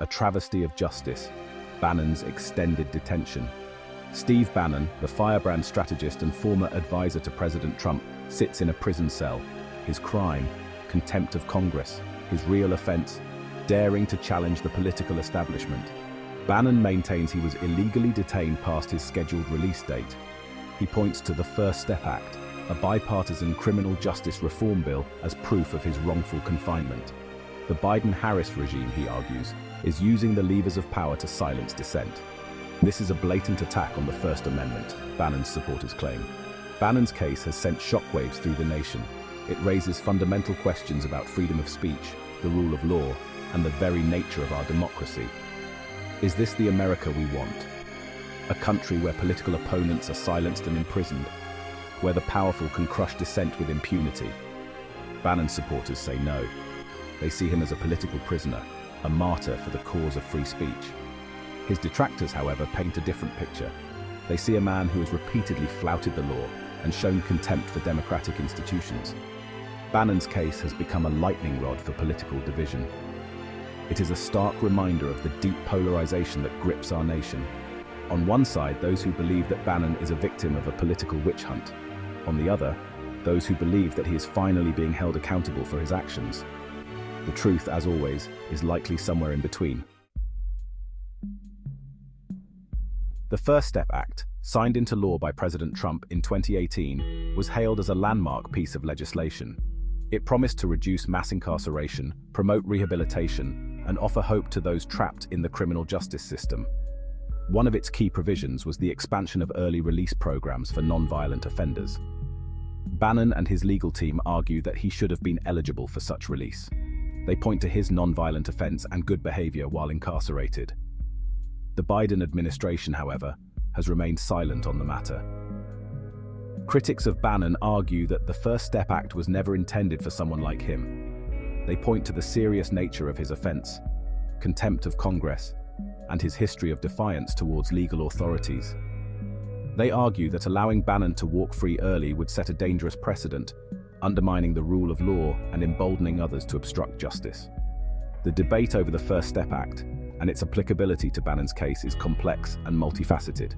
a travesty of justice, Bannon's extended detention. Steve Bannon, the firebrand strategist and former advisor to President Trump, sits in a prison cell. His crime, contempt of Congress. His real offense, daring to challenge the political establishment. Bannon maintains he was illegally detained past his scheduled release date. He points to the First Step Act, a bipartisan criminal justice reform bill, as proof of his wrongful confinement. The Biden-Harris regime, he argues, is using the levers of power to silence dissent. This is a blatant attack on the First Amendment, Bannon's supporters claim. Bannon's case has sent shockwaves through the nation. It raises fundamental questions about freedom of speech, the rule of law, and the very nature of our democracy. Is this the America we want? A country where political opponents are silenced and imprisoned, where the powerful can crush dissent with impunity? Bannon's supporters say no. They see him as a political prisoner, a martyr for the cause of free speech. His detractors, however, paint a different picture. They see a man who has repeatedly flouted the law and shown contempt for democratic institutions. Bannon's case has become a lightning rod for political division. It is a stark reminder of the deep polarization that grips our nation. On one side, those who believe that Bannon is a victim of a political witch hunt. On the other, those who believe that he is finally being held accountable for his actions. The truth, as always, is likely somewhere in between. The First Step Act, signed into law by President Trump in 2018, was hailed as a landmark piece of legislation. It promised to reduce mass incarceration, promote rehabilitation, and offer hope to those trapped in the criminal justice system. One of its key provisions was the expansion of early release programs for non-violent offenders. Bannon and his legal team argue that he should have been eligible for such release. They point to his non-violent offense and good behavior while incarcerated. The Biden administration, however, has remained silent on the matter. Critics of Bannon argue that the First Step Act was never intended for someone like him. They point to the serious nature of his offense, contempt of Congress, and his history of defiance towards legal authorities. They argue that allowing Bannon to walk free early would set a dangerous precedent, undermining the rule of law and emboldening others to obstruct justice. The debate over the First Step Act and its applicability to Bannon's case is complex and multifaceted.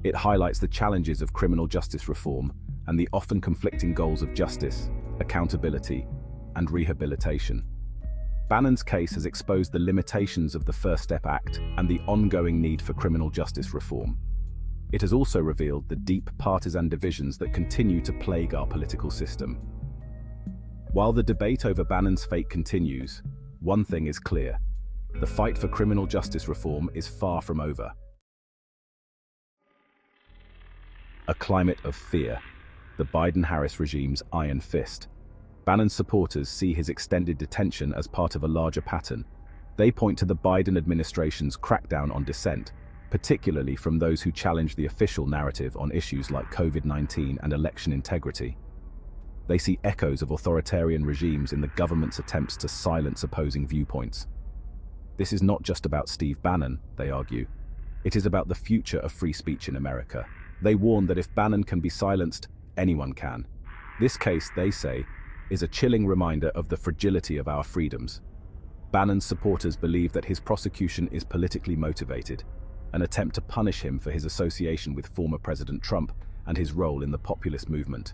It highlights the challenges of criminal justice reform and the often conflicting goals of justice, accountability, and rehabilitation. Bannon's case has exposed the limitations of the First Step Act and the ongoing need for criminal justice reform. It has also revealed the deep partisan divisions that continue to plague our political system. While the debate over Bannon's fate continues, one thing is clear: the fight for criminal justice reform is far from over. A climate of fear, the Biden-Harris regime's iron fist. Bannon's supporters see his extended detention as part of a larger pattern. They point to the Biden administration's crackdown on dissent, particularly from those who challenge the official narrative on issues like COVID-19 and election integrity. They see echoes of authoritarian regimes in the government's attempts to silence opposing viewpoints. This is not just about Steve Bannon, they argue. It is about the future of free speech in America. They warn that if Bannon can be silenced, anyone can. This case, they say, is a chilling reminder of the fragility of our freedoms. Bannon's supporters believe that his prosecution is politically motivated, an attempt to punish him for his association with former President Trump and his role in the populist movement.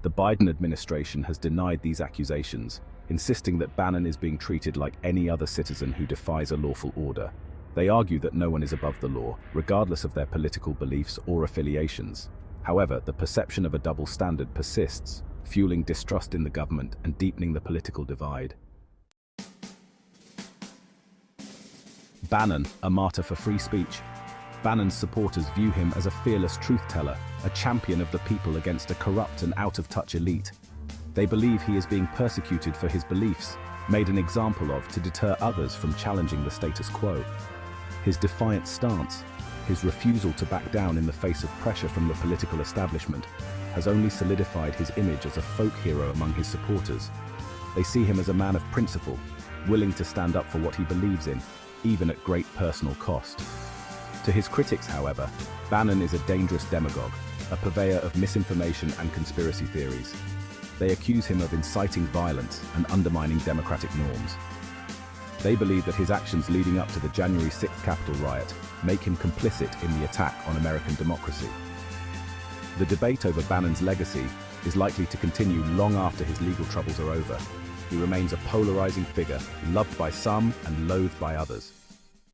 The Biden administration has denied these accusations, insisting that Bannon is being treated like any other citizen who defies a lawful order. They argue that no one is above the law, regardless of their political beliefs or affiliations. However, the perception of a double standard persists, fueling distrust in the government and deepening the political divide. Bannon, a martyr for free speech. Bannon's supporters view him as a fearless truth-teller, a champion of the people against a corrupt and out-of-touch elite. They believe he is being persecuted for his beliefs, made an example of to deter others from challenging the status quo. His defiant stance, his refusal to back down in the face of pressure from the political establishment, has only solidified his image as a folk hero among his supporters. They see him as a man of principle, willing to stand up for what he believes in, even at great personal cost. To his critics, however, Bannon is a dangerous demagogue, a purveyor of misinformation and conspiracy theories. They accuse him of inciting violence and undermining democratic norms. They believe that his actions leading up to the January 6th Capitol riot make him complicit in the attack on American democracy. The debate over Bannon's legacy is likely to continue long after his legal troubles are over. He remains a polarizing figure, loved by some and loathed by others.